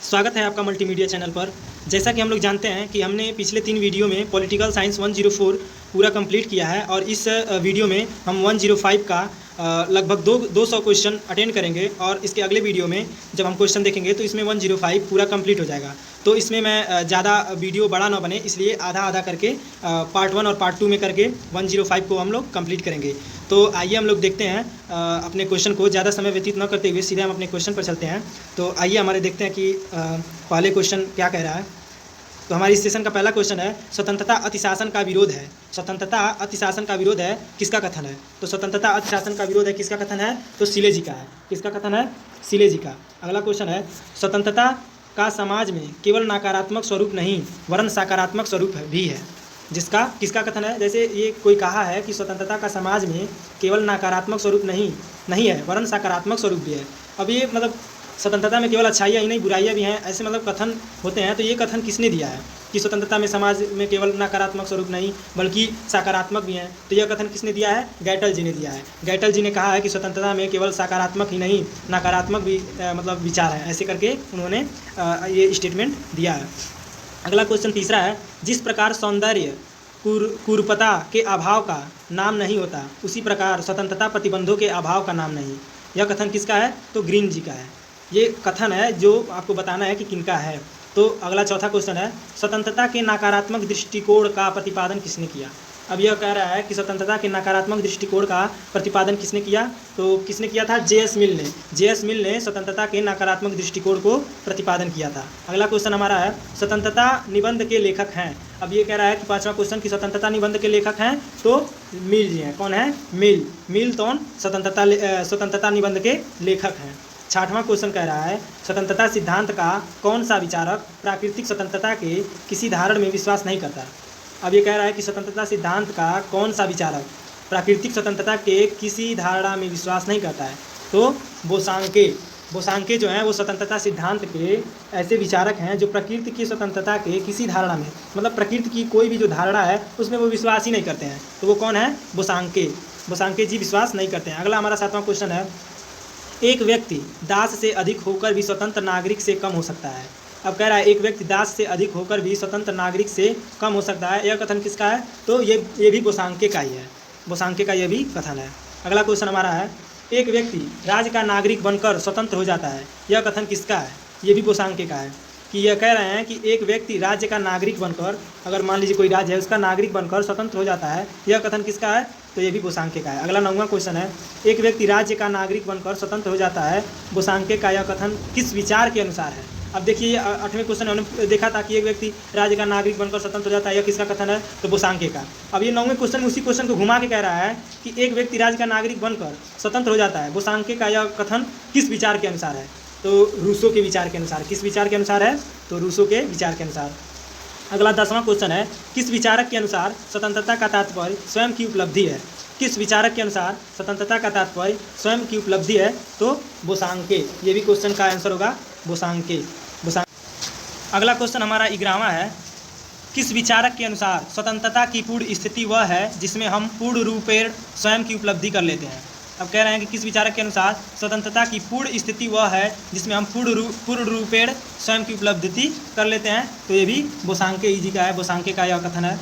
स्वागत है आपका मल्टीमीडिया चैनल पर। जैसा कि हम लोग जानते हैं कि हमने पिछले 3 वीडियो में पॉलिटिकल साइंस 104 पूरा कंप्लीट किया है और इस वीडियो में हम 105 का लगभग 200 क्वेश्चन अटेंड करेंगे और इसके अगले वीडियो में जब हम क्वेश्चन देखेंगे तो इसमें 105 पूरा कंप्लीट हो जाएगा। तो इसमें मैं ज़्यादा वीडियो बड़ा ना बने, इसलिए आधा आधा करके पार्ट 1 और पार्ट 2 में करके 105 को हम लोग कंप्लीट करेंगे। तो आइए हम लोग देखते हैं अपने क्वेश्चन को। ज़्यादा समय व्यतीत न करते हुए सीधे हम अपने क्वेश्चन पर चलते हैं। तो आइए हमारे देखते हैं कि पहले क्वेश्चन क्या कह रहा है। तो हमारी इस सेशन का पहला क्वेश्चन है, स्वतंत्रता अतिशासन का विरोध है। स्वतंत्रता अतिशासन का विरोध है, किसका कथन है? तो स्वतंत्रता अतिशासन का विरोध है किसका कथन है? तो सिले जी का है। किसका कथन है? सिले जी का। अगला क्वेश्चन है, स्वतंत्रता का समाज में केवल नकारात्मक स्वरूप नहीं वरन सकारात्मक स्वरूप भी है। जिसका किसका कथन है? जैसे ये कोई कहा है कि स्वतंत्रता का समाज में केवल नकारात्मक स्वरूप नहीं है वरन सकारात्मक स्वरूप भी है। अब ये मतलब स्वतंत्रता में केवल अच्छाइयाँ ही नहीं बुराइयाँ भी हैं, ऐसे मतलब कथन होते हैं। तो ये कथन किसने दिया है कि स्वतंत्रता में समाज में केवल नकारात्मक स्वरूप नहीं बल्कि सकारात्मक भी हैं? तो यह कथन किसने दिया है? गैटल जी ने दिया है। गैटल जी ने कहा है कि स्वतंत्रता में केवल सकारात्मक ही नहीं नकारात्मक भी मतलब विचार है। ऐसे करके उन्होंने ये स्टेटमेंट दिया है। अगला क्वेश्चन तीसरा है, जिस प्रकार सौंदर्य कुरूपता के अभाव का नाम नहीं होता उसी प्रकार स्वतंत्रता प्रतिबंधों के अभाव का नाम नहीं। यह कथन किसका है? तो ग्रीन जी का है। ये कथन है जो आपको बताना है कि किनका है। तो अगला चौथा क्वेश्चन है, स्वतंत्रता के नकारात्मक दृष्टिकोण का प्रतिपादन किसने किया? अब यह कह रहा है कि स्वतंत्रता के नकारात्मक दृष्टिकोण का प्रतिपादन किसने किया? तो किसने किया था? जे.एस. मिल ने। जे.एस. मिल ने स्वतंत्रता के नकारात्मक दृष्टिकोण को प्रतिपादन किया था। अगला क्वेश्चन हमारा है, स्वतंत्रता निबंध के लेखक हैं। अब ये कह रहा है कि पांचवा क्वेश्चन की स्वतंत्रता निबंध के लेखक हैं तो मिल जी हैं। कौन है? मिल्टन स्वतंत्रता निबंध के लेखक हैं। छठवां क्वेश्चन कह रहा है, स्वतंत्रता सिद्धांत का कौन सा विचारक प्राकृतिक स्वतंत्रता के किसी धारण में विश्वास नहीं करता? अब ये कह रहा है कि स्वतंत्रता सिद्धांत का कौन सा विचारक प्राकृतिक स्वतंत्रता के किसी धारणा में विश्वास नहीं करता है? तो बोसांके जो हैं वो स्वतंत्रता सिद्धांत के ऐसे विचारक हैं जो प्रकृति की स्वतंत्रता के किसी धारणा में मतलब प्रकृति की कोई भी जो धारणा है उसमें वो विश्वास ही नहीं करते हैं। तो वो कौन है? बोसांके जी विश्वास नहीं करते हैं। अगला हमारा सातवां क्वेश्चन है, एक व्यक्ति दास से अधिक होकर भी स्वतंत्र नागरिक से कम हो सकता है। अब कह रहा है एक व्यक्ति दास से अधिक होकर भी स्वतंत्र नागरिक से कम हो सकता है। यह कथन किसका है? तो ये भी बोसांके का ही है। बोसांके का यह भी कथन है। अगला क्वेश्चन हमारा है, एक व्यक्ति राज्य का नागरिक बनकर स्वतंत्र हो जाता है। यह कथन किसका है? ये भी बोसांके का है कि यह कह रहे हैं कि एक व्यक्ति राज्य का नागरिक बनकर, अगर मान लीजिए कोई राज्य है उसका नागरिक बनकर स्वतंत्र हो जाता है। यह कथन किसका है? तो ये भी बोसांके का है। अगला 9वां क्वेश्चन है, एक व्यक्ति राज्य का नागरिक बनकर स्वतंत्र हो जाता है। बोसांके का यह कथन किस विचार के अनुसार है? अब देखिए 8वें क्वेश्चन हमने देखा था कि एक व्यक्ति राज्य का नागरिक बनकर स्वतंत्र हो जाता है। यह किसका कथन है? तो बोसांके का। अब ये 9वें क्वेश्चन में उसी क्वेश्चन को घुमा के कह रहा है कि एक व्यक्ति राज्य का नागरिक बनकर स्वतंत्र हो जाता है। बोसांके का यह कथन किस विचार के अनुसार है? तो रूसो के विचार के अनुसार। किस विचार के अनुसार है? तो रूसो के विचार के अनुसार। अगला 10वां क्वेश्चन है, किस विचारक के अनुसार स्वतंत्रता का तात्पर्य स्वयं की उपलब्धि है? किस विचारक के अनुसार स्वतंत्रता का तात्पर्य स्वयं की उपलब्धि है? तो बोसांके। ये भी क्वेश्चन का आंसर होगा बोसांके। अगला क्वेश्चन हमारा 11वां है, किस विचारक के अनुसार स्वतंत्रता की पूर्ण स्थिति वह है जिसमें हम पूर्ण रूपेण स्वयं की उपलब्धि कर लेते हैं? अब कह रहे हैं कि किस विचारक के अनुसार स्वतंत्रता की पूर्ण स्थिति वह है जिसमें हम पूर्ण रूपेण स्वयं की उपलब्धि कर लेते हैं? तो ये भी बोसांके जी का है। बोसांके का यह कथन है।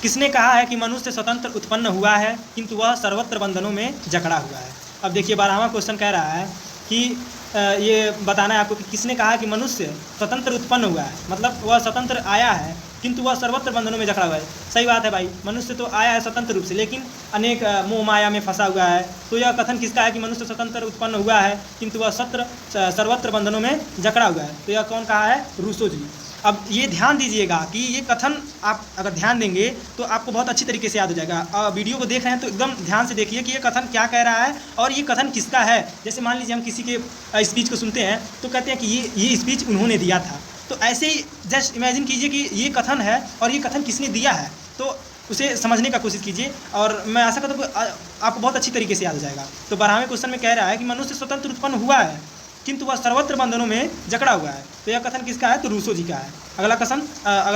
किसने कहा है कि मनुष्य स्वतंत्र उत्पन्न हुआ है किंतु वह सर्वत्र बंधनों में जकड़ा हुआ है? अब देखिए 12वां क्वेश्चन कह रहा है कि ये बताना है आपको कि किसने कहा कि मनुष्य स्वतंत्र उत्पन्न हुआ है, मतलब वह स्वतंत्र आया है किंतु वह सर्वत्र बंधनों में जकड़ा हुआ है। सही बात है भाई, मनुष्य तो आया है स्वतंत्र रूप से लेकिन अनेक मोह माया में फंसा हुआ है। तो यह कथन किसका है कि मनुष्य स्वतंत्र उत्पन्न हुआ है किंतु वह सर्वत्र बंधनों में जकड़ा हुआ है? तो यह कौन कहा है? रूसो जी। अब ये ध्यान दीजिएगा कि ये कथन आप अगर ध्यान देंगे तो आपको बहुत अच्छी तरीके से याद हो जाएगा। वीडियो को देख रहे हैं तो एकदम ध्यान से देखिए कि ये कथन क्या कह रहा है और ये कथन किसका है। जैसे मान लीजिए हम किसी के स्पीच को सुनते हैं तो कहते हैं कि ये स्पीच उन्होंने दिया था। तो ऐसे ही जस्ट इमेजिन कीजिए कि ये कथन है और ये कथन किसने दिया है, तो उसे समझने का कोशिश कीजिए और मैं आशा करता हूँ आपको बहुत अच्छी तरीके से याद हो जाएगा। तो 12वें क्वेश्चन में कह रहा है कि मनुष्य स्वतंत्र उत्पन्न हुआ है किंतु वह सर्वत्र बंधनों में जकड़ा हुआ है। तो यह कथन किसका है? तो रूसो जी का है। अगला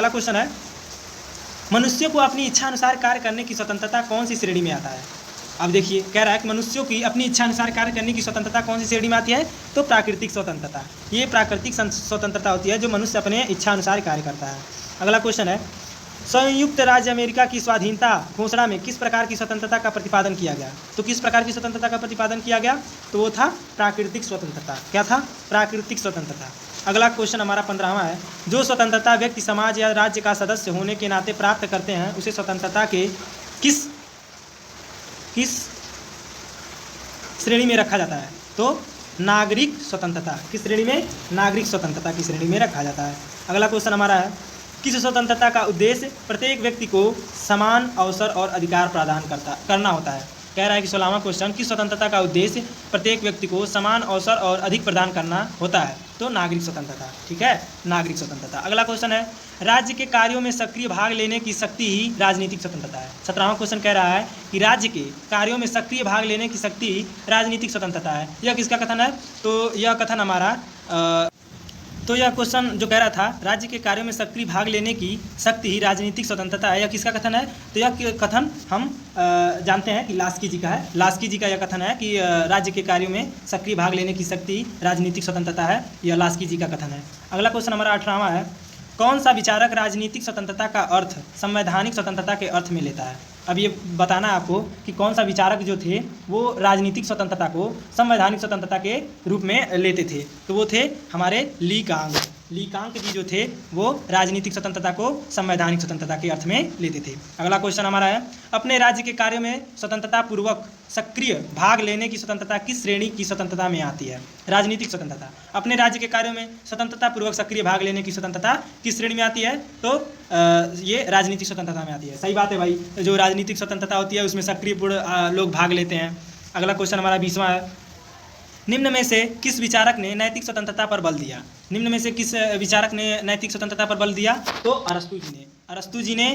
क्वेश्चन है, मनुष्य को अपनी इच्छा अनुसार कार्य करने की स्वतंत्रता कौन सी श्रेणी में आता है? अब देखिए कह रहा है कि मनुष्यों की अपनी इच्छा अनुसार कार्य करने की स्वतंत्रता कौन सी श्रेणी में आती है, तो प्राकृतिक स्वतंत्रता। ये प्राकृतिक स्वतंत्रता होती है जो मनुष्य अपने इच्छा अनुसार कार्य करता है। अगला क्वेश्चन है, संयुक्त राज्य अमेरिका की स्वाधीनता घोषणा में किस प्रकार की स्वतंत्रता का प्रतिपादन किया गया, तो किस प्रकार की स्वतंत्रता का प्रतिपादन किया गया, तो वो था प्राकृतिक स्वतंत्रता। क्या था? प्राकृतिक स्वतंत्रता। अगला क्वेश्चन हमारा 15वां है, जो स्वतंत्रता व्यक्ति समाज या राज्य का सदस्य होने के नाते प्राप्त करते हैं उसे स्वतंत्रता के किस श्रेणी में रखा जाता है, तो नागरिक स्वतंत्रता। किस श्रेणी में? नागरिक स्वतंत्रता की श्रेणी में रखा जाता है। अगला क्वेश्चन हमारा है, किस स्वतंत्रता का उद्देश्य प्रत्येक व्यक्ति को समान अवसर और अधिकार प्रदान करना होता है। कह रहा है कि 16वां क्वेश्चन, किस स्वतंत्रता का उद्देश्य प्रत्येक व्यक्ति को समान अवसर और अधिक प्रदान करना होता है, तो नागरिक स्वतंत्रता। ठीक है, नागरिक स्वतंत्रता। अगला क्वेश्चन है, राज्य के कार्यों में सक्रिय भाग लेने की शक्ति ही राजनीतिक स्वतंत्रता है। 17वां क्वेश्चन कह रहा है कि राज्य के कार्यों में सक्रिय भाग लेने की शक्ति ही राजनीतिक स्वतंत्रता है। यह किसका कथन है, तो यह कथन हमारा तो यह क्वेश्चन जो कह रहा था राज्य के कार्यों में सक्रिय भाग लेने की शक्ति ही राजनीतिक स्वतंत्रता है, यह किसका कथन है, तो यह कथन हम जानते हैं कि लास्की जी का है। लास्की जी का यह कथन है कि राज्य के कार्यों में सक्रिय भाग लेने की शक्ति राजनीतिक स्वतंत्रता है, यह लास्की जी का कथन है। अगला क्वेश्चन हमारा 18वां है, कौन सा विचारक राजनीतिक स्वतंत्रता का अर्थ संवैधानिक स्वतंत्रता के अर्थ में लेता है। अब ये बताना है आपको कि कौन सा विचारक जो थे वो राजनीतिक स्वतंत्रता को संवैधानिक स्वतंत्रता के रूप में लेते थे, तो वो थे हमारे ली कांग जी जो थे वो राजनीतिक स्वतंत्रता को संवैधानिक स्वतंत्रता के अर्थ में लेते थे। अगला क्वेश्चन हमारा है, अपने राज्य के कार्यों में स्वतंत्रता पूर्वक सक्रिय भाग लेने की स्वतंत्रता किस श्रेणी की स्वतंत्रता में आती है। राजनीतिक स्वतंत्रता, अपने राज्य के कार्यों में स्वतंत्रता पूर्वक सक्रिय भाग लेने की स्वतंत्रता किस श्रेणी में आती है, तो ये राजनीतिक स्वतंत्रता में आती है। सही बात है भाई, जो राजनीतिक स्वतंत्रता होती है उसमें सक्रिय पूर्ण लोग भाग लेते हैं। अगला क्वेश्चन हमारा 20वां है, निम्न में से किस विचारक ने नैतिक स्वतंत्रता पर बल दिया। निम्न में से किस विचारक ने नैतिक स्वतंत्रता पर बल दिया, तो अरस्तु जी ने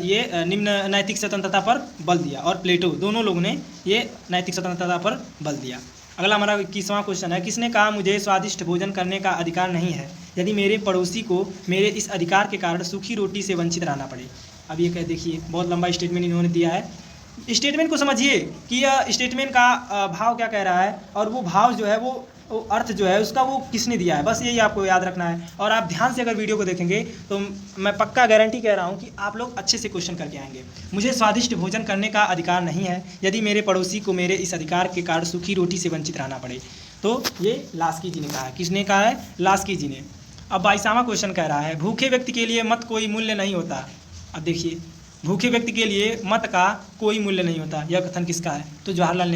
ये निम्न नैतिक स्वतंत्रता पर बल दिया, और प्लेटो, दोनों लोगों ने ये नैतिक स्वतंत्रता पर बल दिया। अगला हमारा 21वां क्वेश्चन है, किसने कहा मुझे स्वादिष्ट भोजन करने का अधिकार नहीं है यदि मेरे पड़ोसी को मेरे इस अधिकार के कारण सूखी रोटी से वंचित रहना पड़े। अब ये देखिए बहुत लंबा स्टेटमेंट इन्होंने दिया है। स्टेटमेंट को समझिए कि यह स्टेटमेंट का भाव क्या कह रहा है, और वो भाव जो है वो अर्थ जो है उसका वो किसने दिया है, बस यही आपको याद रखना है। और आप ध्यान से अगर वीडियो को देखेंगे तो मैं पक्का गारंटी कह रहा हूँ कि आप लोग अच्छे से क्वेश्चन करके आएंगे। मुझे स्वादिष्ट भोजन करने का अधिकार नहीं है यदि मेरे पड़ोसी को मेरे इस अधिकार के कारण सूखी रोटी से वंचित रहना पड़े, तो ये लास्की जी ने कहा है। किसने कहा है? लास्की जी ने। अब 22वां क्वेश्चन कह रहा है, भूखे व्यक्ति के लिए मत कोई मूल्य नहीं होता। अब देखिए, भूखे व्यक्ति के लिए मत का कोई मूल्य नहीं होता, यह कथन किसका है, तो जवाहरलाल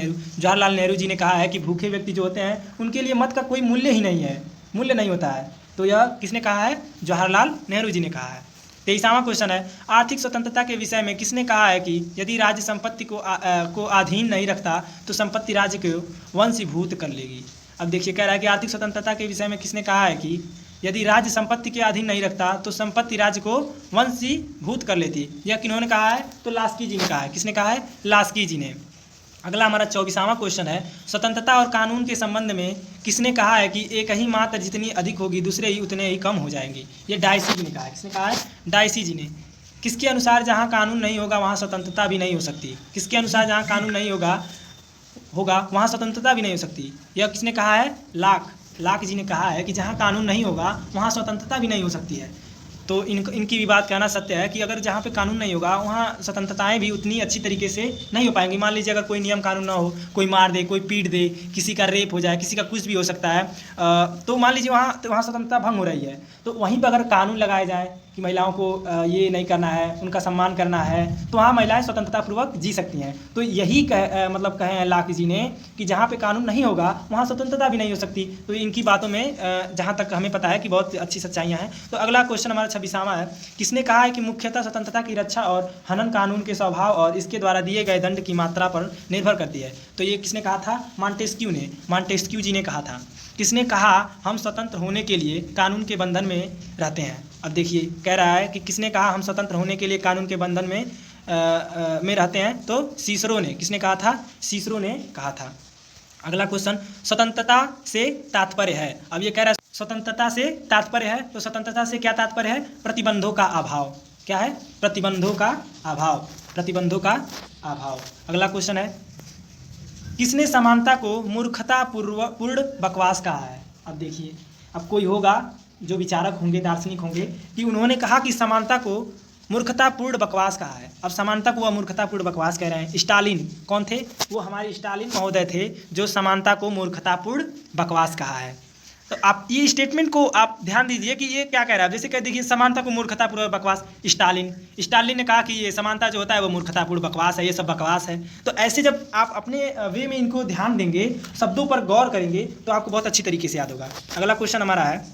नेहरू जी ने कहा है कि भूखे व्यक्ति जो होते हैं उनके लिए मत का कोई मूल्य ही नहीं है, मूल्य नहीं होता है। तो यह किसने कहा है? जवाहरलाल नेहरू जी ने कहा है। 23वां क्वेश्चन है, आर्थिक स्वतंत्रता के विषय में किसने कहा है कि यदि राज्य संपत्ति को अधीन नहीं रखता तो संपत्ति राज्य को वंशीभूत कर लेगी। अब देखिए कह रहा है कि आर्थिक स्वतंत्रता के विषय में किसने कहा है कि यदि राज्य संपत्ति के अधीन नहीं रखता तो संपत्ति राज्य को वंशीभूत कर लेती। यह किन्होंने कहा है? तो लास्की जी ने कहा है। किसने कहा है? लास्की जी ने। अगला हमारा 24वां क्वेश्चन है, स्वतंत्रता और कानून के संबंध में किसने कहा है कि एक ही मात्रा जितनी अधिक होगी दूसरे ही उतने ही कम हो जाएंगी। ये डायसी जी ने कहा है। किसने कहा है? डायसी जी ने। किसके अनुसार जहाँ कानून नहीं होगा वहाँ स्वतंत्रता भी नहीं हो सकती। किसके अनुसार जहाँ कानून नहीं होगा वहाँ स्वतंत्रता भी नहीं हो सकती। यह किसने कहा है? लाक जी ने कहा है कि जहाँ कानून नहीं होगा वहाँ स्वतंत्रता भी नहीं हो सकती है। तो इनकी भी बात कहना सत्य है कि अगर जहाँ पे कानून नहीं होगा वहाँ स्वतंत्रताएं भी उतनी अच्छी तरीके से नहीं हो पाएंगी। मान लीजिए अगर कोई नियम कानून ना हो, कोई मार दे, कोई पीट दे, किसी का रेप हो जाए, किसी का कुछ भी हो सकता है, तो मान लीजिए वहाँ स्वतंत्रता भंग हो रही है। तो वहीं पर अगर कानून लगाए जाए कि महिलाओं को ये नहीं करना है, उनका सम्मान करना है, तो वहाँ महिलाएं स्वतंत्रतापूर्वक जी सकती हैं। तो यही कहे हैं लाक जी ने कि जहाँ पे कानून नहीं होगा वहाँ स्वतंत्रता भी नहीं हो सकती। तो इनकी बातों में जहाँ तक हमें पता है कि बहुत अच्छी सच्चाइयाँ हैं। तो अगला क्वेश्चन हमारा 26वां है, किसने कहा है कि मुख्यतः स्वतंत्रता की रक्षा और हनन कानून के स्वभाव और इसके द्वारा दिए गए दंड की मात्रा पर निर्भर करती है। तो ये किसने कहा था? मॉन्टेस्क्यू जी ने कहा था। किसने कहा हम स्वतंत्र होने के लिए कानून के बंधन में रहते हैं। अब देखिए कह रहा है कि किसने कहा हम स्वतंत्र होने के लिए कानून के बंधन में रहते हैं, तो सीसरो ने। किसने कहा था? सीसरो ने कहा था। अगला क्वेश्चन, स्वतंत्रता से तात्पर्य है। अब ये कह रहा है स्वतंत्रता से तात्पर्य है, तो स्वतंत्रता से क्या तात्पर्य है? प्रतिबंधों का अभाव। क्या है? प्रतिबंधों का अभाव। अगला क्वेश्चन है, किसने समानता को मूर्खतापूर्ण बकवास कहा है? अब देखिए, अब कोई होगा जो विचारक होंगे, दार्शनिक होंगे, कि उन्होंने कहा कि समानता को मूर्खतापूर्ण बकवास कहा है। अब समानता को वह मूर्खतापूर्ण बकवास कह रहे हैं। स्टालिन कौन थे? वो हमारे स्टालिन महोदय थे जो समानता को मूर्खतापूर्ण बकवास कहा है। तो आप ये स्टेटमेंट को आप ध्यान दीजिए कि ये क्या कह रहा है। जैसे कह देखिए, समानता को मूर्खतापूर्ण बकवास, स्टालिन ने कहा कि ये समानता जो होता है वो मूर्खतापूर्ण बकवास है, ये सब बकवास है। तो ऐसे जब आप अपने वे में इनको ध्यान देंगे, शब्दों पर गौर करेंगे, तो आपको बहुत अच्छी तरीके से याद होगा। अगला क्वेश्चन हमारा है,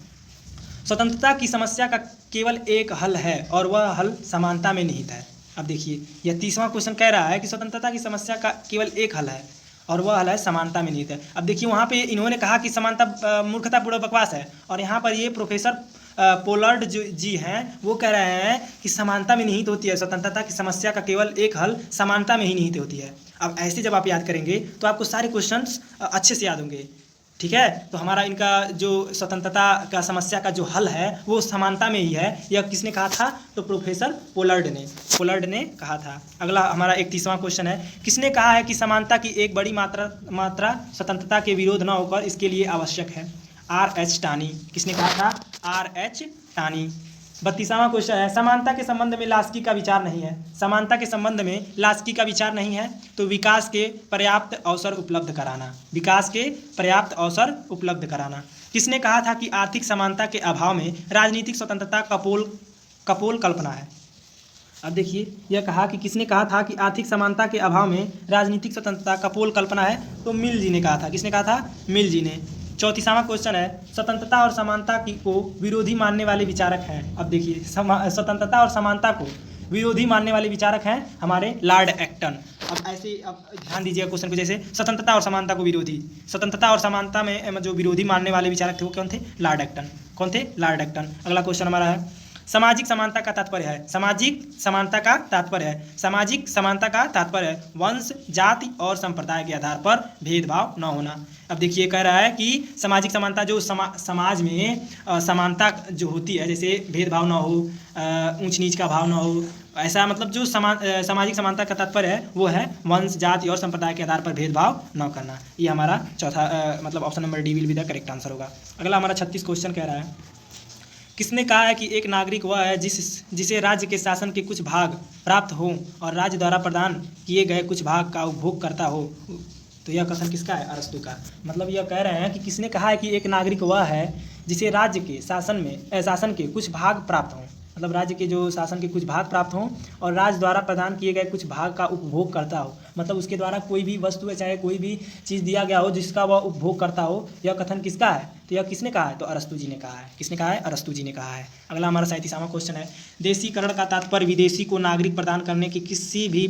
स्वतंत्रता की समस्या का केवल एक हल है और वह हल समानता में निहित है। अब देखिए, यह 30वां क्वेश्चन कह रहा है कि स्वतंत्रता की समस्या का केवल एक हल है और वह हल है समानता में निहित है। अब देखिए, वहाँ पे इन्होंने कहा कि समानता मूर्खतापूर्ण बकवास है, और यहाँ पर ये प्रोफेसर पोलार्ड जी हैं, वो कह रहे हैं कि समानता में निहित होती है, स्वतंत्रता की समस्या का केवल एक हल समानता में ही निहित होती है। अब ऐसे जब आप याद करेंगे तो आपको सारे क्वेश्चंस अच्छे से याद होंगे। ठीक है, तो हमारा इनका जो स्वतंत्रता का समस्या का जो हल है वो समानता में ही है। यह किसने कहा था? तो प्रोफेसर पोलार्ड ने कहा था। अगला हमारा 31वां क्वेश्चन है, किसने कहा है कि समानता की एक बड़ी मात्रा स्वतंत्रता के विरोध न होकर इसके लिए आवश्यक है? R.H. टानी। किसने कहा था? R.H. टानी। 32वां क्वेश्चन है, समानता के संबंध में लास्की का विचार नहीं है। समानता के संबंध में लास्की का विचार नहीं है तो विकास के पर्याप्त अवसर उपलब्ध कराना। विकास के पर्याप्त अवसर उपलब्ध कराना। किसने कहा था कि आर्थिक समानता के अभाव में राजनीतिक स्वतंत्रता कपोल कल्पना है? अब देखिए, यह कहा कि किसने कहा था कि आर्थिक समानता के अभाव में राजनीतिक स्वतंत्रता कपोल कल्पना है? तो मिल जी ने कहा था। किसने कहा था? मिल जी ने। 34वां क्वेश्चन है, स्वतंत्रता और समानता को विरोधी मानने वाले विचारक हैं। अब देखिए, स्वतंत्रता और समानता को विरोधी मानने वाले विचारक हैं हमारे लॉर्ड एक्टन। अब ऐसे अब ध्यान दीजिएगा क्वेश्चन को, जैसे स्वतंत्रता और समानता को विरोधी, स्वतंत्रता और समानता में जो विरोधी मानने वाले विचारक थे वो कौन थे? Lord Acton. कौन थे? Lord Acton. अगला क्वेश्चन हमारा है, सामाजिक समानता का तात्पर्य है। सामाजिक समानता का तात्पर्य है, सामाजिक समानता का तात्पर्य है वंश, जाति और संप्रदाय के आधार पर भेदभाव न होना। अब देखिए, कह रहा है कि सामाजिक समानता जो समाज में समानता जो होती है, जैसे भेदभाव न हो, ऊंच नीच का भाव न हो, ऐसा मतलब जो सामाजिक समानता का तात्पर्य है वो है वंश, जाति और संप्रदाय के आधार पर भेदभाव न करना। ये हमारा चौथा मतलब option number D will be the correct answer होगा। अगला हमारा 36 क्वेश्चन कह रहा है, किसने कहा है कि एक नागरिक वह है जिसे राज्य के शासन के कुछ भाग प्राप्त हो और राज्य द्वारा प्रदान किए गए कुछ भाग का उपभोग करता हो? तो यह कथन किसका है? अरस्तु का। मतलब यह कह रहे हैं कि किसने कहा है कि एक नागरिक वह है जिसे राज्य के शासन के कुछ भाग प्राप्त हों, मतलब राज्य के जो शासन के कुछ भाग प्राप्त हों और राज्य द्वारा प्रदान किए गए कुछ भाग का उपभोग करता हो, मतलब उसके द्वारा कोई भी वस्तु है चाहे कोई भी चीज़ दिया गया हो जिसका वह उपभोग करता हो। यह कथन किसका है? तो यह किसने कहा है? तो अरस्तु जी ने कहा है। किसने कहा है? अरस्तु जी ने कहा है। अगला हमारा 37वां क्वेश्चन है, देशीकरण का तात्पर्य विदेशी को नागरिक प्रदान करने की किसी भी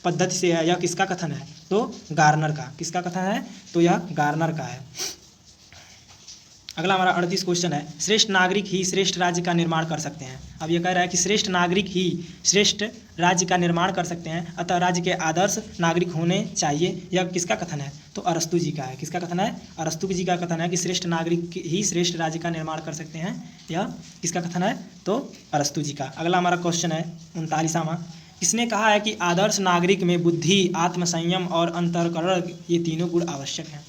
पद्धति से है। यह किसका कथन है? तो गार्नर का। किसका कथन है? तो यह गार्नर का है। अगला हमारा 38 क्वेश्चन है, श्रेष्ठ नागरिक ही श्रेष्ठ राज्य का निर्माण कर सकते हैं। अब यह कह रहा है कि श्रेष्ठ नागरिक ही श्रेष्ठ राज्य का निर्माण कर सकते हैं, अतः राज्य के आदर्श नागरिक होने चाहिए। यह किसका कथन है? तो अरस्तु जी का है। किसका कथन है? अरस्तु जी का कथन है कि श्रेष्ठ नागरिक ही श्रेष्ठ राज्य का निर्माण कर सकते हैं। यह किसका कथन है? तो अरस्तु जी का। अगला हमारा क्वेश्चन है 39वां, किसने कहा है कि आदर्श नागरिक में बुद्धि, आत्मसंयम और अंतःकरण ये तीनों गुण आवश्यक हैं?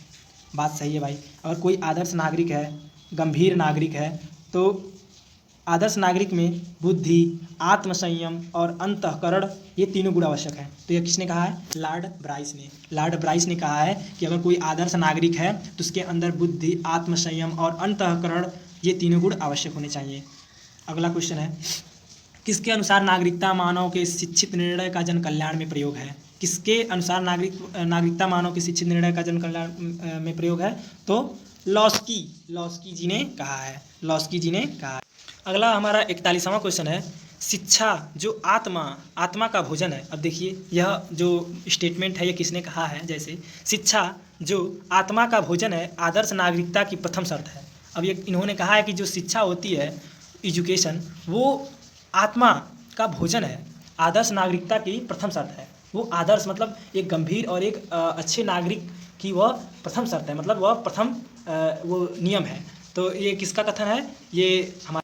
बात सही है भाई। अगर कोई आदर्श नागरिक है, गंभीर नागरिक है, तो आदर्श नागरिक में बुद्धि, आत्मसंयम और अंतःकरण ये तीनों गुण आवश्यक हैं। तो यह किसने कहा है? लॉर्ड ब्राइस ने। लॉर्ड ब्राइस ने कहा है कि अगर कोई आदर्श नागरिक है तो उसके अंदर बुद्धि, आत्मसंयम और अंतःकरण ये तीनों गुण आवश्यक होने चाहिए। अगला क्वेश्चन है, किसके अनुसार नागरिकता मानव के शिक्षित निर्णय का जन कल्याण में प्रयोग है? किसके अनुसार नागरिकता मानव के शिक्षित निर्णय का जन कल्याण में प्रयोग है? तो लॉस्की जी ने कहा है। लॉस्की जी ने कहा है। अगला हमारा 41वां क्वेश्चन है, शिक्षा जो आत्मा का भोजन है। अब देखिए, यह जो स्टेटमेंट है ये किसने कहा है? जैसे शिक्षा जो आत्मा का भोजन है आदर्श नागरिकता की प्रथम शर्त है। अब ये इन्होंने कहा है कि जो शिक्षा होती है, एजुकेशन, वो आत्मा का भोजन है, आदर्श नागरिकता की प्रथम शर्त है। वो आदर्श मतलब एक गंभीर और एक अच्छे नागरिक की वह प्रथम शर्त है, मतलब वह प्रथम वो नियम है। तो ये किसका कथन है? ये हमारा।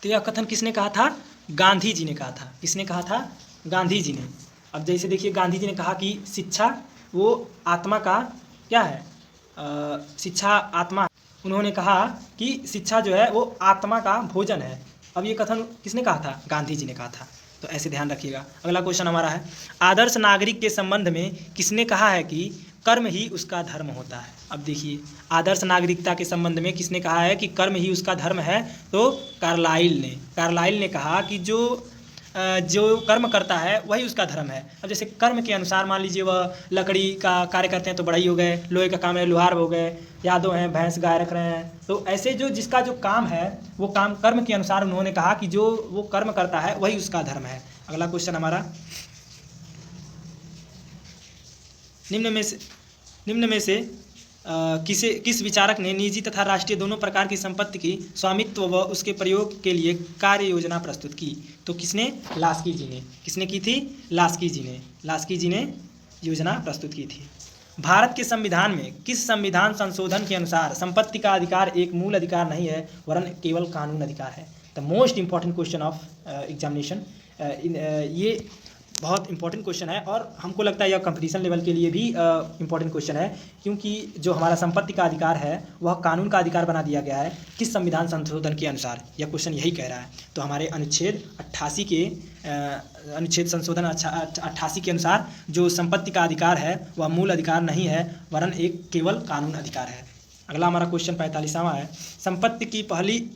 तो यह कथन किसने कहा था? गांधी जी ने कहा था। किसने कहा था? गांधी जी ने। अब जैसे देखिए, गांधी जी ने कहा कि शिक्षा वो आत्मा का क्या है, शिक्षा आत्मा। उन्होंने कहा कि शिक्षा जो है वो आत्मा का भोजन है। अब ये कथन किसने कहा था? गांधी जी ने कहा था। तो ऐसे ध्यान रखिएगा। अगला क्वेश्चन हमारा है, आदर्श नागरिक के संबंध में किसने कहा है कि कर्म ही उसका धर्म होता है? अब देखिए, आदर्श नागरिकता के संबंध में किसने कहा है कि कर्म ही उसका धर्म है? तो कार्लाइल ने कहा कि जो कर्म करता है वही उसका धर्म है। अब जैसे कर्म के अनुसार मान लीजिए वह लकड़ी का कार्य करते हैं तो बढ़ई हो गए, लोहे का काम है लोहार हो गए, यादव हैं भैंस गाय रख रहे हैं। तो ऐसे जिसका जो काम है वो काम कर्म के अनुसार उन्होंने कहा कि जो वो कर्म करता है वही उसका धर्म है। अगला क्वेश्चन हमारा, निम्न में से किस विचारक ने निजी तथा राष्ट्रीय दोनों प्रकार की संपत्ति की स्वामित्व व उसके प्रयोग के लिए कार्य योजना प्रस्तुत की? तो किसने? लास्की जी ने। किसने की थी? लास्की जी ने योजना प्रस्तुत की थी। भारत के संविधान में किस संविधान संशोधन के अनुसार संपत्ति का अधिकार एक मूल अधिकार नहीं है वरन केवल कानून अधिकार है? The most important question of examination. ये बहुत इंपॉर्टेंट क्वेश्चन है और हमको लगता है यह कंपटीशन लेवल के लिए भी इंपॉर्टेंट क्वेश्चन है, क्योंकि जो हमारा संपत्ति का अधिकार है वह कानून का अधिकार बना दिया गया है किस संविधान संशोधन के अनुसार? यह क्वेश्चन यही कह रहा है। तो हमारे अनुच्छेद 88 के अनुसार जो संपत्ति का अधिकार है वह मूल अधिकार नहीं है वरन एक केवल कानून अधिकार है। अगला हमारा क्वेश्चन 45वां है, संपत्ति की पहली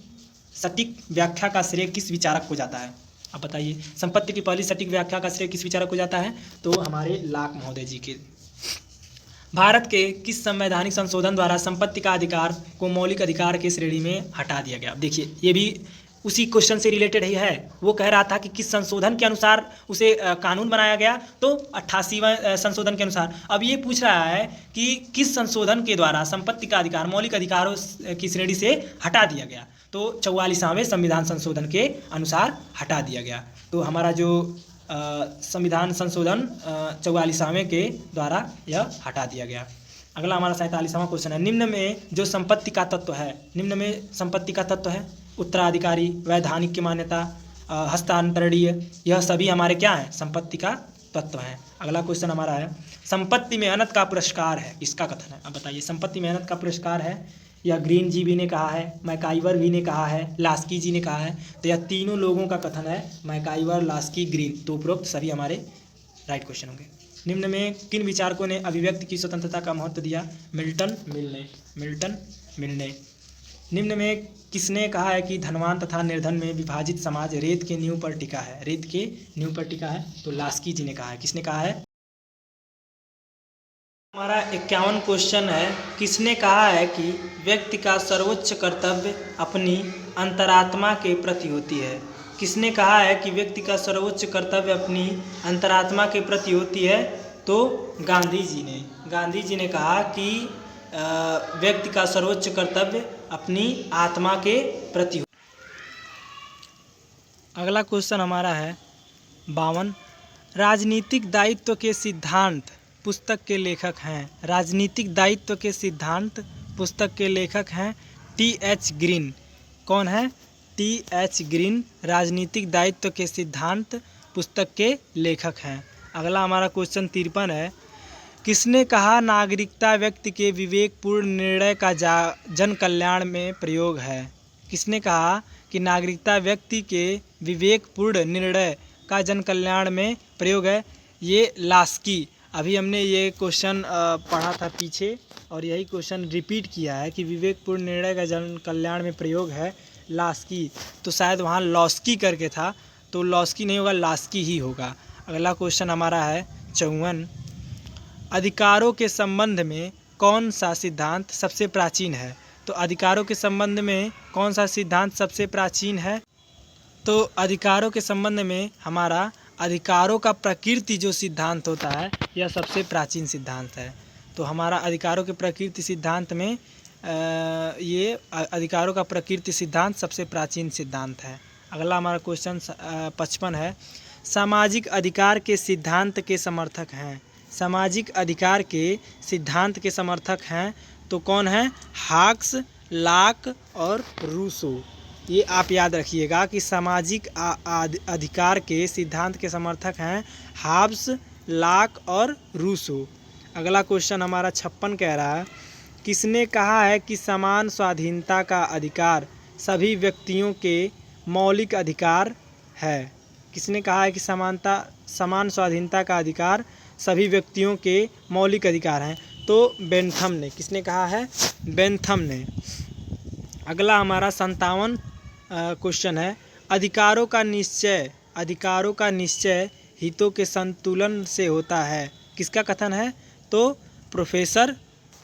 सटीक व्याख्या का श्रेय किस विचारक को जाता है? अब बताइए, संपत्ति की पहली सटीक व्याख्या का श्रेय किस विचारक को जाता है? तो हमारे लाक महोदय जी के। भारत के किस संवैधानिक संशोधन द्वारा संपत्ति का अधिकार को मौलिक अधिकार के श्रेणी में हटा दिया गया? देखिए, ये भी उसी क्वेश्चन से रिलेटेड ही है। वो कह रहा था कि किस संशोधन के अनुसार उसे कानून बनाया गया, तो 88वां संशोधन के अनुसार। अब ये पूछ रहा है कि किस संशोधन के द्वारा संपत्ति का अधिकार मौलिक अधिकारों की श्रेणी से हटा दिया गया? तो 44वें संविधान संशोधन के अनुसार हटा दिया गया। तो हमारा जो संविधान संशोधन 44वें के द्वारा यह हटा दिया गया। अगला हमारा 47वां क्वेश्चन है, निम्न में संपत्ति का तत्व है उत्तराधिकारी, वैधानिक की मान्यता, हस्तांतरणीय, यह सभी हमारे क्या हैं? संपत्ति का तत्व हैं। अगला क्वेश्चन हमारा है, संपत्ति मेहनत का पुरस्कार है, इसका कथन है। अब बताइए, संपत्ति मेहनत का पुरस्कार है, यह ग्रीन जी भी ने कहा है, मैकाइवर भी ने कहा है, लास्की जी ने कहा है। तो यह तीनों लोगों का कथन है, मैकाइवर, लास्की, ग्रीन। तो उपरोक्त सभी हमारे राइट क्वेश्चन होंगे। निम्न में किन विचारकों ने अभिव्यक्ति की स्वतंत्रता का महत्व दिया? मिल्टन मिलने। निम्न में किसने कहा है कि धनवान तथा निर्धन में विभाजित समाज रेत के नींव पर टिका है? तो लास्की जी ने कहा है। किसने कहा है? हमारा 51 क्वेश्चन है, किसने कहा है कि व्यक्ति का सर्वोच्च कर्तव्य अपनी अंतरात्मा के प्रति होती है? किसने कहा है कि व्यक्ति का सर्वोच्च कर्तव्य अपनी अंतरात्मा के प्रति होती है? तो गांधी जी ने कहा कि व्यक्ति का सर्वोच्च कर्तव्य अपनी आत्मा के प्रति। अगला क्वेश्चन हमारा है 52, राजनीतिक दायित्व के सिद्धांत पुस्तक के लेखक हैं। राजनीतिक दायित्व के सिद्धांत पुस्तक के लेखक हैं टी.एच. ग्रीन। कौन है? टी.एच. ग्रीन राजनीतिक दायित्व के सिद्धांत पुस्तक के लेखक हैं। अगला हमारा क्वेश्चन 53 है, किसने कहा नागरिकता व्यक्ति के विवेकपूर्ण निर्णय का जन कल्याण में प्रयोग है? किसने कहा कि नागरिकता व्यक्ति के विवेकपूर्ण निर्णय का जन कल्याण में प्रयोग है? ये लास्की। अभी हमने ये क्वेश्चन पढ़ा था पीछे और यही क्वेश्चन रिपीट किया है कि विवेकपूर्ण निर्णय का जन कल्याण में प्रयोग है लास्की। तो शायद वहाँ लॉस्की करके था, तो लॉस्की नहीं होगा, लास्की ही होगा। अगला क्वेश्चन हमारा है 54, अधिकारों के संबंध में कौन सा सिद्धांत सबसे प्राचीन है? तो अधिकारों के संबंध में कौन सा सिद्धांत सबसे प्राचीन है? तो अधिकारों के संबंध में हमारा अधिकारों का प्रकृति जो सिद्धांत होता है यह सबसे प्राचीन सिद्धांत है। तो हमारा अधिकारों के प्रकृति सिद्धांत में ये अधिकारों का प्रकृति सिद्धांत सबसे प्राचीन सिद्धांत है। अगला हमारा क्वेश्चन 55 है, सामाजिक अधिकार के सिद्धांत के समर्थक हैं। सामाजिक अधिकार के सिद्धांत के समर्थक हैं तो कौन है? हाक्स, लाक और रूसो। ये आप याद रखिएगा कि सामाजिक अधिकार के सिद्धांत के समर्थक हैं हाब्स, लाक और रूसो। अगला क्वेश्चन हमारा 56 कह रहा है, किसने कहा है कि समान स्वाधीनता का अधिकार सभी व्यक्तियों के मौलिक अधिकार है? किसने कहा है कि समान स्वाधीनता का अधिकार सभी व्यक्तियों के मौलिक अधिकार हैं? तो बेंथम ने। किसने कहा है? बेंथम ने। अगला हमारा 57 क्वेश्चन है, अधिकारों का निश्चय हितों के संतुलन से होता है। किसका कथन है? तो प्रोफेसर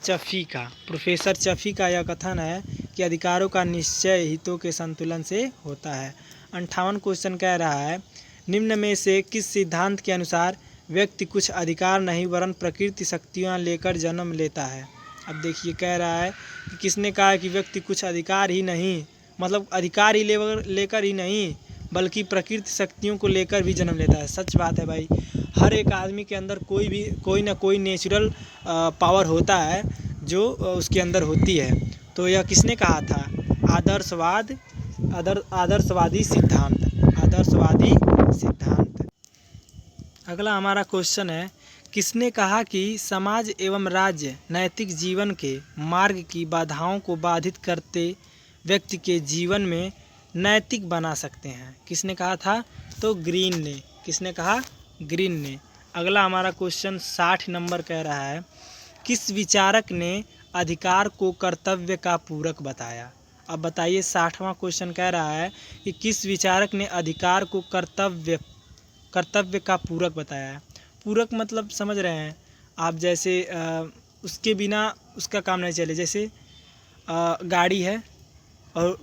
चफी का यह कथन है कि अधिकारों का निश्चय हितों के संतुलन से होता है। 58 क्वेश्चन कह रहा है, निम्न में से किस सिद्धांत के अनुसार व्यक्ति कुछ अधिकार नहीं वरन प्रकृति शक्तियाँ लेकर जन्म लेता है? अब देखिए, कह रहा है कि किसने कहा है कि व्यक्ति कुछ अधिकार ही नहीं, मतलब अधिकार ही लेकर ही नहीं बल्कि प्रकृति शक्तियों को लेकर भी जन्म लेता है। सच बात है भाई, हर एक आदमी के अंदर कोई ना कोई नेचुरल पावर होता है जो उसके अंदर होती है। तो यह किसने कहा था? आदर्शवादी सिद्धांत। अगला हमारा क्वेश्चन है, किसने कहा कि समाज एवं राज्य नैतिक जीवन के मार्ग की बाधाओं को बाधित करते व्यक्ति के जीवन में नैतिक बना सकते हैं? किसने कहा था? तो ग्रीन ने। किसने कहा? ग्रीन ने। अगला हमारा क्वेश्चन 60 नंबर कह रहा है, किस विचारक ने अधिकार को कर्तव्य का पूरक बताया? अब बताइए, 60वां क्वेश्चन कह रहा है कि किस विचारक ने अधिकार को कर्तव्य का पूरक बताया है? पूरक मतलब समझ रहे हैं आप, जैसे उसके बिना उसका काम नहीं चले। जैसे गाड़ी है और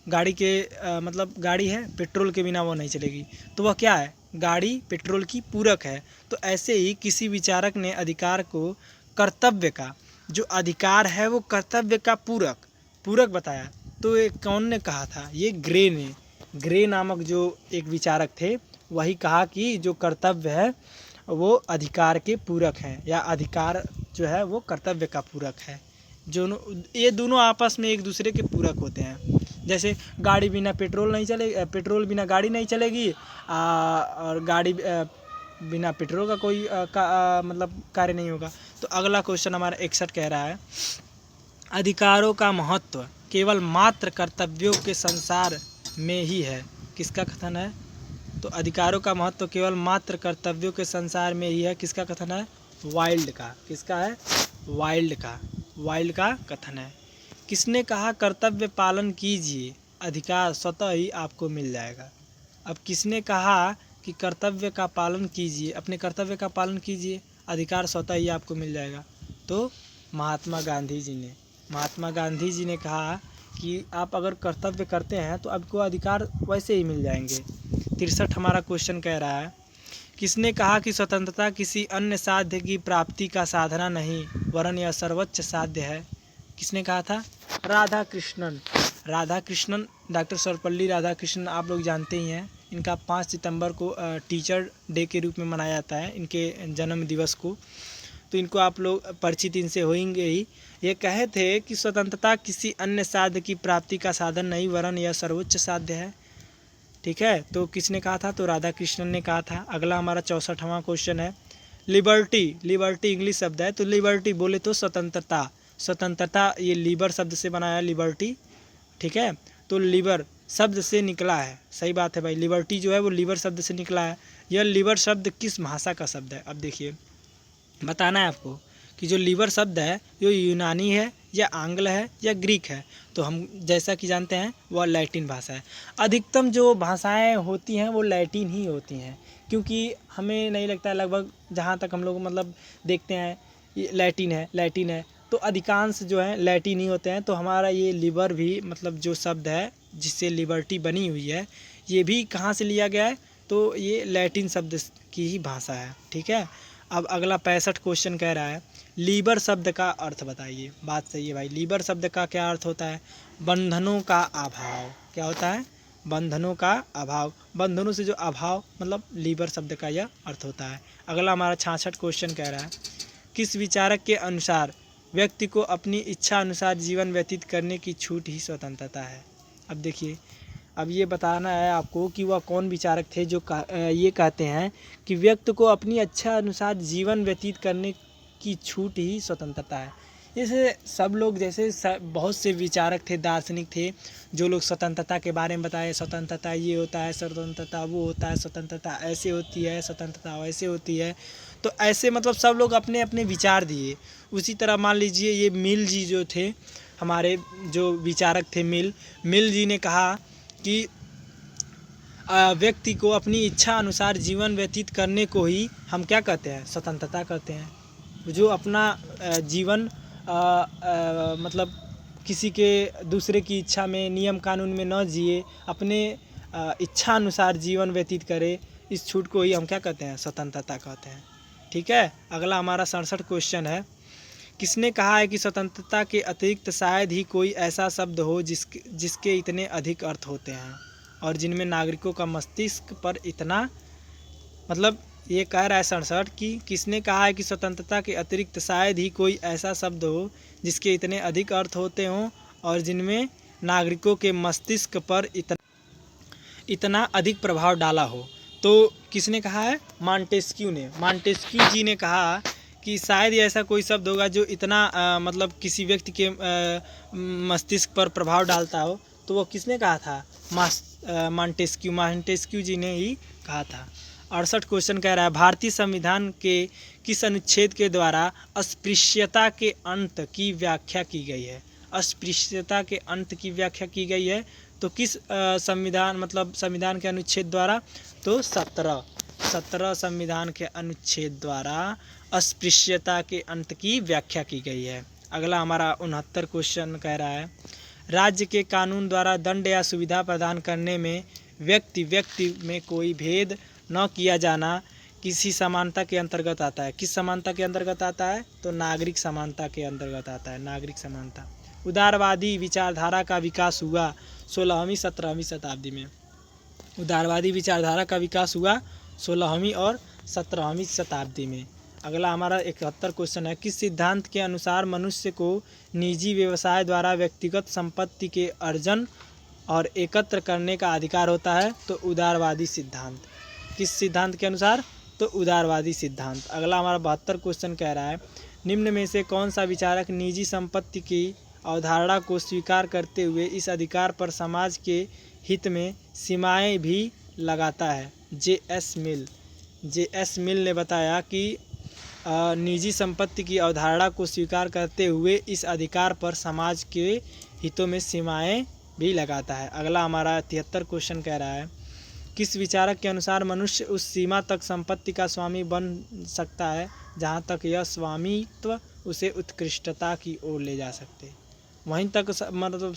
गाड़ी के मतलब गाड़ी है, पेट्रोल के बिना वो नहीं चलेगी, तो वह क्या है? गाड़ी पेट्रोल की पूरक है। तो ऐसे ही किसी विचारक ने अधिकार को कर्तव्य का, जो अधिकार है वो कर्तव्य का पूरक बताया। तो ये कौन ने कहा था? ये ग्रे ने। ग्रे नामक जो एक विचारक थे, वही कहा कि जो कर्तव्य है वो अधिकार के पूरक हैं, या अधिकार जो है वो कर्तव्य का पूरक है। ये दोनों आपस में एक दूसरे के पूरक होते हैं। जैसे गाड़ी बिना पेट्रोल नहीं चलेगी, पेट्रोल बिना गाड़ी नहीं चलेगी, और गाड़ी बिना पेट्रोल का कोई मतलब कार्य नहीं होगा। तो अगला क्वेश्चन हमारा 61 कह रहा है, अधिकारों का महत्व केवल मात्र कर्तव्यों के संसार में ही है। किसका कथन है? तो अधिकारों का महत्व केवल मात्र कर्तव्यों के संसार में ही है। किसका कथन है? वाइल्ड का। किसका है? वाइल्ड का कथन है। किसने कहा कर्तव्य पालन कीजिए, अधिकार स्वतः ही आपको मिल जाएगा? अब किसने कहा कि कर्तव्य का पालन कीजिए, अपने कर्तव्य का पालन कीजिए, अधिकार स्वतः ही आपको मिल जाएगा? तो महात्मा गांधी जी ने कहा कि आप अगर कर्तव्य करते हैं तो आपको अधिकार वैसे ही मिल जाएंगे। 63 हमारा क्वेश्चन कह रहा है, किसने कहा कि स्वतंत्रता किसी अन्य साध्य की प्राप्ति का साधना नहीं वरन यह सर्वोच्च साध्य है? किसने कहा था? राधा कृष्णन। डॉक्टर सर्वपल्ली राधाकृष्णन आप लोग जानते ही हैं। इनका 5 सितंबर को टीचर डे के रूप में मनाया जाता है, इनके जन्म दिवस को। तो इनको आप लोग परिचित इनसे होंगे ही। ये कहे थे कि स्वतंत्रता किसी अन्य साध्य की प्राप्ति का साधन नहीं वरन यह सर्वोच्च साध्य है। ठीक है, तो किसने कहा था? तो राधा कृष्णन ने कहा था। अगला हमारा 64वां क्वेश्चन है, लिबर्टी इंग्लिश शब्द है, तो लिबर्टी बोले तो स्वतंत्रता ये लीबर शब्द से बनाया, लिबर्टी। ठीक है, तो लीबर शब्द से निकला है। सही बात है भाई, लिबर्टी जो है वो लीबर शब्द से निकला है। यह लीबर शब्द किस भाषा का शब्द है? अब देखिए, बताना है आपको कि जो लीबर शब्द है ये यूनानी है या आंग्ल है या ग्रीक है। तो हम जैसा कि जानते हैं वह लैटिन भाषा है। अधिकतम जो भाषाएं होती हैं वो लैटिन ही होती हैं, क्योंकि हमें नहीं लगता है, लगभग जहाँ तक हम लोग मतलब देखते हैं ये लैटिन है, तो अधिकांश जो है लैटिन ही होते हैं। तो हमारा ये लिबर भी मतलब जो शब्द है जिससे लिबर्टी बनी हुई है, ये भी कहाँ से लिया गया है? तो ये लैटिन शब्द की ही भाषा है। ठीक है, अब अगला 65 क्वेश्चन कह रहा है, लीबर शब्द का अर्थ बताइए। बात सही है भाई, लीबर शब्द का क्या अर्थ होता है? बंधनों का अभाव। क्या होता है? बंधनों का अभाव। बंधनों से जो अभाव, मतलब लीबर शब्द का यह अर्थ होता है। अगला हमारा 66 क्वेश्चन कह रहा है, किस विचारक के अनुसार व्यक्ति को अपनी इच्छा अनुसार जीवन व्यतीत करने की छूट ही स्वतंत्रता है? अब देखिए, अब ये बताना है आपको कि वह कौन विचारक थे जो ये कहते हैं कि व्यक्ति को अपनी इच्छा अनुसार जीवन व्यतीत करने की छूट ही स्वतंत्रता है। जैसे सब लोग जैसे बहुत से विचारक थे, दार्शनिक थे, जो लोग स्वतंत्रता के बारे में बताए, स्वतंत्रता ये होता है, स्वतंत्रता वो होता है, स्वतंत्रता ऐसे होती है, स्वतंत्रता वैसे होती है। तो ऐसे मतलब सब लोग अपने अपने विचार दिए। उसी तरह मान लीजिए ये मिल जी जो थे, हमारे जो विचारक थे मिल जी ने कहा कि व्यक्ति को अपनी इच्छा अनुसार जीवन व्यतीत करने को ही हम क्या कहते हैं, स्वतंत्रता कहते हैं। जो अपना जीवन मतलब किसी के दूसरे की इच्छा में, नियम कानून में न जिए, अपने इच्छा अनुसार जीवन व्यतीत करे, इस छूट को ही हम क्या कहते हैं, स्वतंत्रता कहते हैं। ठीक है। अगला हमारा 67 क्वेश्चन है, किसने कहा है कि स्वतंत्रता के अतिरिक्त शायद ही कोई ऐसा शब्द हो जिसके इतने अधिक अर्थ होते हैं और जिनमें नागरिकों का मस्तिष्क पर इतना, मतलब ये कह रहा है 67 कि किसने कहा है कि स्वतंत्रता के अतिरिक्त शायद ही कोई ऐसा शब्द हो जिसके इतने अधिक अर्थ होते हों और जिनमें नागरिकों के मस्तिष्क पर इतना अधिक प्रभाव डाला हो। तो किसने कहा है, मॉन्टेस्क्यू ने। मॉन्टेस्क्यू जी ने कहा कि शायद ही ऐसा कोई शब्द होगा जो इतना मतलब किसी व्यक्ति के मस्तिष्क पर प्रभाव डालता हो। तो वो किसने कहा था, मॉन्टेस्क्यू जी ने ही कहा था। 68 क्वेश्चन कह रहा है, भारतीय संविधान के किस अनुच्छेद के द्वारा अस्पृश्यता के अंत की व्याख्या की गई है। अस्पृश्यता के अंत की व्याख्या की गई है तो किस संविधान के अनुच्छेद द्वारा, तो 17 संविधान के अनुच्छेद द्वारा अस्पृश्यता के अंत की व्याख्या की गई है। अगला हमारा 69 क्वेश्चन कह रहा है, राज्य के कानून द्वारा दंड या सुविधा प्रदान करने में व्यक्ति में कोई भेद न किया जाना किसी समानता के अंतर्गत आता है। किस समानता के अंतर्गत आता है, तो नागरिक समानता के अंतर्गत आता है, नागरिक समानता। उदारवादी विचारधारा का विकास हुआ 16वीं 17वीं शताब्दी में। उदारवादी विचारधारा का विकास हुआ 16वीं और 17वीं शताब्दी में। अगला हमारा 71 क्वेश्चन है, किस सिद्धांत के अनुसार मनुष्य को निजी व्यवसाय द्वारा व्यक्तिगत संपत्ति के अर्जन और एकत्र करने का अधिकार होता है, तो उदारवादी सिद्धांत। किस सिद्धांत के अनुसार, तो उदारवादी सिद्धांत। अगला हमारा 72 क्वेश्चन कह रहा है, निम्न में से कौन सा विचारक निजी संपत्ति की अवधारणा को स्वीकार करते हुए इस अधिकार पर समाज के हित में सीमाएं भी लगाता है। जे.एस. मिल ने बताया कि निजी संपत्ति की अवधारणा को स्वीकार करते हुए इस अधिकार पर समाज के हितों में सीमाएं भी लगाता है। अगला हमारा 73 क्वेश्चन कह रहा है, किस विचारक के अनुसार मनुष्य उस सीमा तक संपत्ति का स्वामी बन सकता है जहां तक यह स्वामित्व उसे उत्कृष्टता की ओर ले जा सकते। वहीं तक मतलब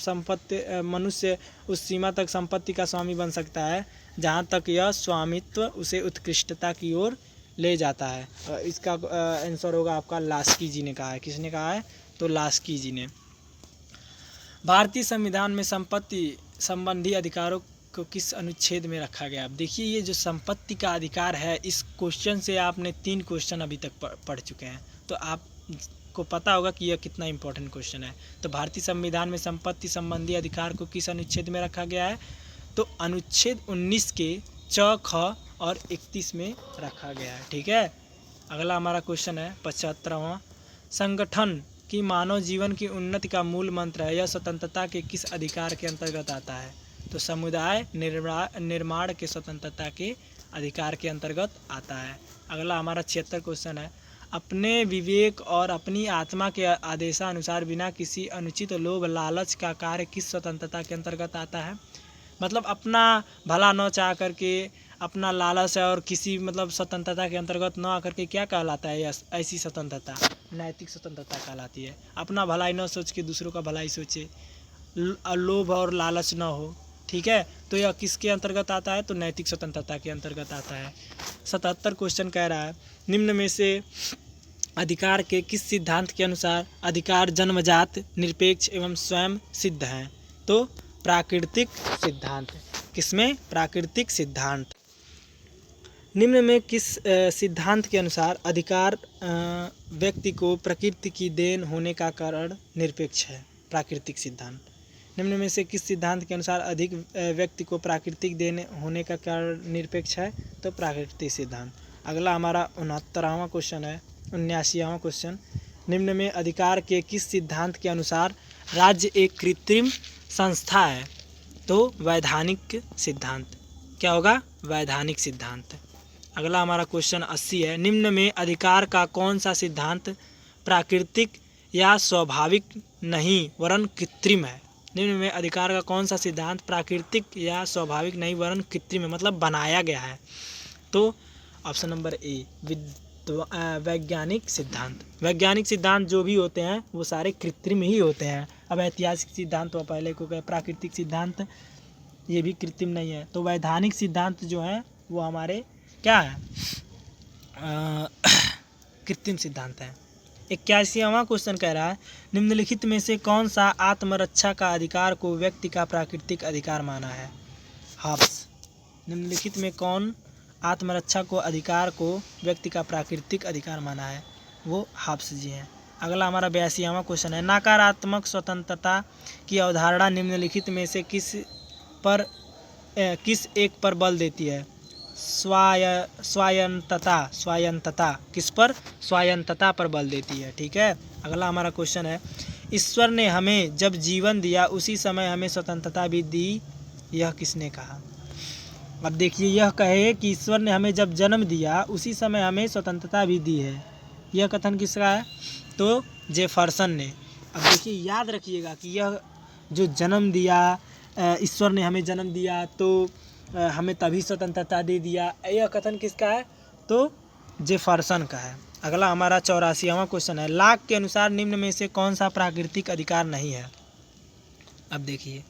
मनुष्य उस सीमा तक संपत्ति का स्वामी बन सकता है जहां तक यह स्वामित्व उसे उत्कृष्टता की ओर ले जाता है। इसका आंसर होगा आपका लास्की जी ने कहा है। किसने कहा है, तो लास्की जी ने। भारतीय संविधान में संपत्ति संबंधी अधिकारों को किस अनुच्छेद में रखा गया। अब देखिए, ये जो संपत्ति का अधिकार है, इस क्वेश्चन से आपने 3 क्वेश्चन अभी तक पढ़ चुके हैं, तो आपको पता होगा कि यह कितना इंपॉर्टेंट क्वेश्चन है। तो भारतीय संविधान में संपत्ति संबंधी अधिकार को किस अनुच्छेद में रखा गया है, तो अनुच्छेद 19 के च, ख और 31 में रखा गया है। ठीक है। अगला हमारा क्वेश्चन है 75वां, संगठन की मानव जीवन की उन्नति का मूल मंत्र है, यह स्वतंत्रता के किस अधिकार के अंतर्गत आता है, तो समुदाय निर्माण के स्वतंत्रता के अधिकार के अंतर्गत आता है। अगला हमारा 76 क्वेश्चन है, अपने विवेक और अपनी आत्मा के आदेशानुसार बिना किसी अनुचित लोभ लालच का कार्य किस स्वतंत्रता के अंतर्गत आता है। मतलब अपना भला न चाह करके अपना लालच और किसी मतलब स्वतंत्रता के अंतर्गत न आकर के क्या कहलाता है, ऐसी स्वतंत्रता नैतिक स्वतंत्रता कहलाती है। अपना भलाई न सोच के दूसरों का भलाई सोचे, लोभ और लालच न हो। ठीक है, तो यह किसके अंतर्गत आता है, तो नैतिक स्वतंत्रता के अंतर्गत आता है। 77 क्वेश्चन कह रहा है, निम्न में से अधिकार के किस सिद्धांत के अनुसार अधिकार जन्मजात, निरपेक्ष एवं स्वयं सिद्ध हैं, तो प्राकृतिक सिद्धांत। किसमें, प्राकृतिक सिद्धांत। निम्न में किस सिद्धांत के अनुसार अधिकार व्यक्ति को प्रकृति की देन होने का कारण निरपेक्ष है, प्राकृतिक सिद्धांत। निम्न में से किस सिद्धांत के अनुसार अधिक व्यक्ति को प्राकृतिक देन होने का कारण निरपेक्ष है, तो प्राकृतिक सिद्धांत। अगला हमारा 69वां क्वेश्चन है, 79वां क्वेश्चन, निम्न में अधिकार के किस सिद्धांत के अनुसार राज्य एक कृत्रिम संस्था है? तो वैधानिक सिद्धांत। क्या होगा? वैधानिक सिद्धांत। अगला हमारा क्वेश्चन 80 है, निम्न में अधिकार का कौन सा सिद्धांत प्राकृतिक या स्वाभाविक नहीं वरन कृत्रिम है? निम्न में अधिकार का कौन सा सिद्धांत प्राकृतिक या स्वाभाविक नहीं वरन कृत्रिम है, मतलब बनाया गया है? तो ऑप्शन नंबर ए, वैज्ञानिक सिद्धांत। वैज्ञानिक सिद्धांत जो भी होते हैं वो सारे कृत्रिम ही होते हैं। अब ऐतिहासिक सिद्धांत तो पहले को कहे, प्राकृतिक सिद्धांत ये भी कृत्रिम नहीं है। तो वैधानिक सिद्धांत जो है वो हमारे क्या है? कृत्रिम सिद्धांत है। 81वां क्वेश्चन कह रहा है, निम्नलिखित में से कौन सा आत्मरक्षा का अधिकार को व्यक्ति का प्राकृतिक अधिकार माना है? हॉब्स। निम्नलिखित में कौन आत्मरक्षा को अधिकार को व्यक्ति का प्राकृतिक अधिकार माना है? वो हॉब्स जी हैं। अगला हमारा 82वां क्वेश्चन है, नकारात्मक स्वतंत्रता की अवधारणा निम्नलिखित में से किस एक पर बल देती है? स्वायंतता। किस पर? स्वायंतता पर बल देती है। ठीक है। अगला हमारा क्वेश्चन है, ईश्वर ने हमें जब जीवन दिया उसी समय हमें स्वतंत्रता भी दी, यह किसने कहा? अब देखिए, यह कहे कि ईश्वर ने हमें जब जन्म दिया उसी समय हमें स्वतंत्रता भी दी है, यह कथन किसका है? तो जेफरसन ने। अब देखिए, याद रखिएगा कि यह जो जन्म दिया, ईश्वर ने हमें जन्म दिया तो हमें तभी स्वतंत्रता दे दिया, यह कथन किसका है? तो जेफरसन का है। अगला हमारा 84वां क्वेश्चन है, लॉक के अनुसार निम्न में से कौन सा प्राकृतिक अधिकार नहीं है? अब देखिए,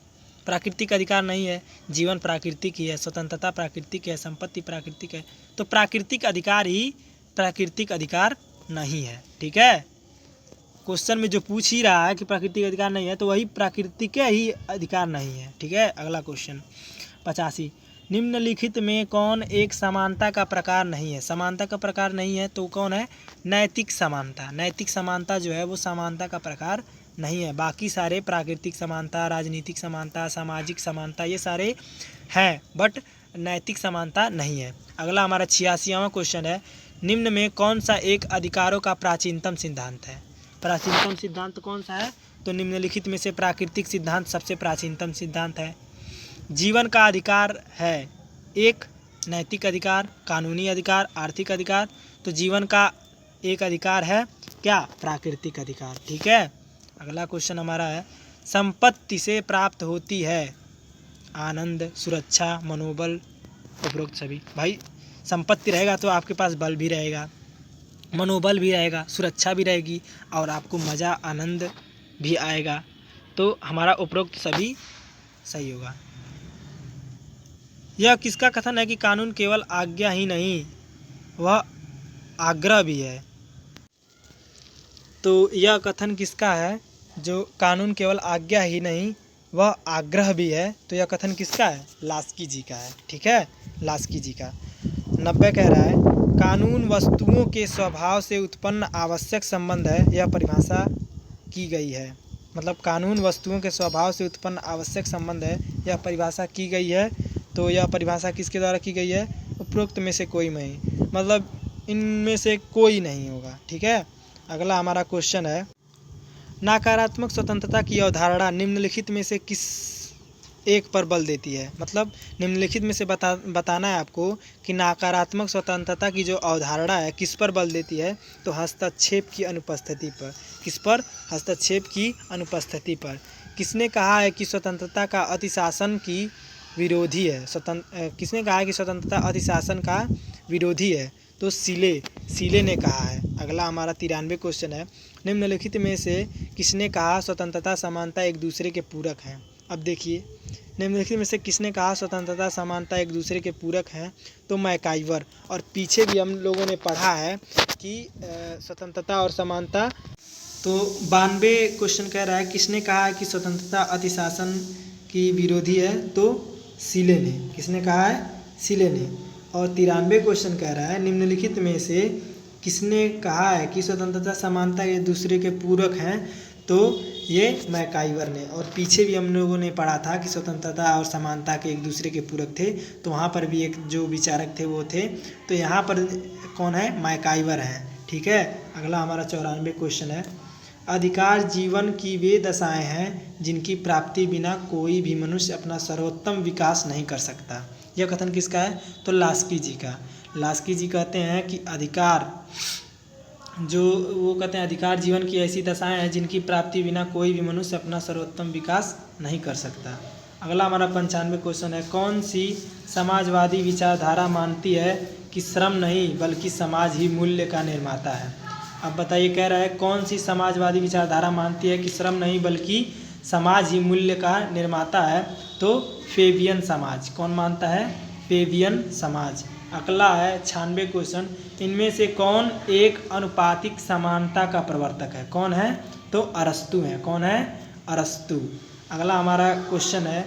प्राकृतिक अधिकार नहीं है, जीवन प्राकृतिक ही है, स्वतंत्रता प्राकृतिक है, संपत्ति प्राकृतिक है, तो प्राकृतिक अधिकार ही प्राकृतिक अधिकार नहीं है। ठीक है। क्वेश्चन में जो पूछ ही रहा है कि प्राकृतिक अधिकार नहीं है तो वही प्राकृतिक ही अधिकार नहीं है। ठीक है। अगला क्वेश्चन 85, निम्नलिखित में कौन एक समानता का प्रकार नहीं है? समानता का प्रकार नहीं है तो कौन है? नैतिक समानता। नैतिक समानता जो है वो समानता का प्रकार नहीं है। बाकी सारे प्राकृतिक समानता, राजनीतिक समानता, सामाजिक समानता ये सारे हैं, बट नैतिक समानता नहीं है। अगला हमारा 86वां क्वेश्चन है, निम्न में कौन सा एक अधिकारों का प्राचीनतम सिद्धांत है? प्राचीनतम सिद्धांत कौन सा है? तो निम्नलिखित में से प्राकृतिक सिद्धांत सबसे प्राचीनतम सिद्धांत है। जीवन का अधिकार है, एक नैतिक अधिकार, कानूनी अधिकार, आर्थिक अधिकार, तो जीवन का एक अधिकार है क्या? प्राकृतिक अधिकार। ठीक है। अगला क्वेश्चन हमारा है, संपत्ति से प्राप्त होती है आनंद, सुरक्षा, मनोबल, उपरोक्त सभी। भाई संपत्ति रहेगा तो आपके पास बल भी रहेगा, मनोबल भी रहेगा, सुरक्षा भी रहेगी और आपको मज़ा, आनंद भी आएगा, तो हमारा उपरोक्त सभी सही होगा। यह किसका कथन है कि कानून केवल आज्ञा ही नहीं वह आग्रह भी है? तो यह कथन किसका है? जो कानून केवल आज्ञा ही नहीं वह आग्रह भी है, तो यह कथन किसका है? लास्की जी का है। ठीक है। लास्की जी का। 90 कह रहा है, कानून वस्तुओं के स्वभाव से उत्पन्न आवश्यक संबंध है, यह परिभाषा की गई है। मतलब कानून वस्तुओं के स्वभाव से उत्पन्न आवश्यक संबंध है, यह परिभाषा की गई है। तो यह परिभाषा किसके द्वारा की गई है? उपरोक्त में से कोई नहीं, मतलब इनमें से कोई नहीं होगा। ठीक है। अगला हमारा क्वेश्चन है, नकारात्मक स्वतंत्रता की अवधारणा निम्नलिखित में से किस एक पर बल देती है? मतलब निम्नलिखित में से बताना है आपको कि नकारात्मक स्वतंत्रता की जो अवधारणा है किस पर बल देती है? तो हस्तक्षेप की अनुपस्थिति पर। किस पर? हस्तक्षेप की अनुपस्थिति पर। किसने कहा है कि स्वतंत्रता का अतिशासन की विरोधी है? किसने कहा है कि स्वतंत्रता अतिशासन का विरोधी है? तो सीले ने कहा है। अगला हमारा 93 क्वेश्चन है, निम्नलिखित में से किसने कहा स्वतंत्रता समानता एक दूसरे के पूरक हैं? अब देखिए, निम्नलिखित में से किसने कहा स्वतंत्रता समानता एक दूसरे के पूरक हैं? तो मैकाइवर। और पीछे भी हम लोगों ने पढ़ा है कि स्वतंत्रता और समानता। तो 92 क्वेश्चन कह रहा है, किसने कहा है कि स्वतंत्रता अतिशासन की विरोधी है? तो सीले ने। किसने कहा है? सीले ने। और 93 क्वेश्चन कह रहा है, निम्नलिखित में से किसने कहा है कि स्वतंत्रता समानता एक दूसरे के पूरक हैं? तो ये मैकाइवर ने। और पीछे भी हम लोगों ने पढ़ा था कि स्वतंत्रता और समानता के एक दूसरे के पूरक थे, तो वहाँ पर भी एक जो विचारक थे वो थे। तो यहाँ पर कौन है? मैकाइवर हैं। ठीक है। अगला हमारा 94 क्वेश्चन है, अधिकार जीवन की वे दशाएं हैं जिनकी प्राप्ति बिना कोई भी मनुष्य अपना सर्वोत्तम विकास नहीं कर सकता। यह कथन किसका है? तो लास्की जी का। लास्की जी कहते हैं कि अधिकार वो कहते हैं अधिकार जीवन की ऐसी दशाएं हैं जिनकी प्राप्ति बिना कोई भी मनुष्य अपना सर्वोत्तम विकास नहीं कर सकता। अगला हमारा 95 क्वेश्चन है, कौन सी समाजवादी विचारधारा मानती है कि श्रम नहीं बल्कि समाज ही मूल्य का निर्माता है? अब बताइए, कह रहा है कौन सी समाजवादी विचारधारा मानती है कि श्रम नहीं बल्कि समाज ही मूल्य का निर्माता है? तो फेबियन समाज। कौन मानता है? फेबियन समाज। अगला है 96 क्वेश्चन, इनमें से कौन एक अनुपातिक समानता का प्रवर्तक है? कौन है? तो अरस्तु है। कौन है? अरस्तु। अगला हमारा क्वेश्चन है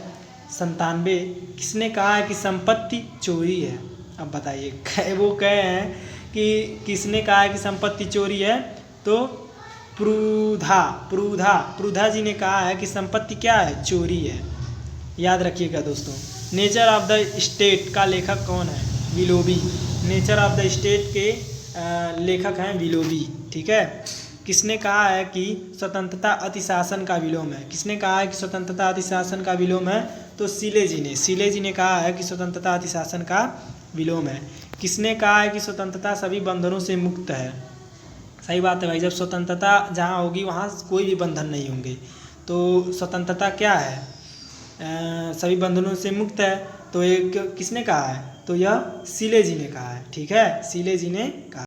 97, किसने कहा है कि संपत्ति चोरी है? अब बताइए, वो कहे हैं कि किसने कहा है कि संपत्ति चोरी है? तो प्रूधा जी ने कहा है कि संपत्ति क्या है? चोरी है। याद रखिएगा दोस्तों। नेचर ऑफ द स्टेट का लेखक कौन है? Willoughby. Nature of the state के लेखक हैं विलोबी। ठीक है। किसने कहा है कि स्वतंत्रता अतिशासन का विलोम है? किसने कहा है कि स्वतंत्रता अतिशासन का विलोम है? तो सीले जी ने कहा है कि स्वतंत्रता अतिशासन का विलोम है। किसने कहा है कि स्वतंत्रता सभी बंधनों से मुक्त है? सही बात है भाई, जब स्वतंत्रता जहाँ होगी वहाँ कोई भी बंधन नहीं होंगे। तो स्वतंत्रता क्या है? सभी बंधनों से मुक्त है। तो ये किसने कहा है? तो यह सीले जी ने कहा है। ठीक है, सीले जी ने कहा।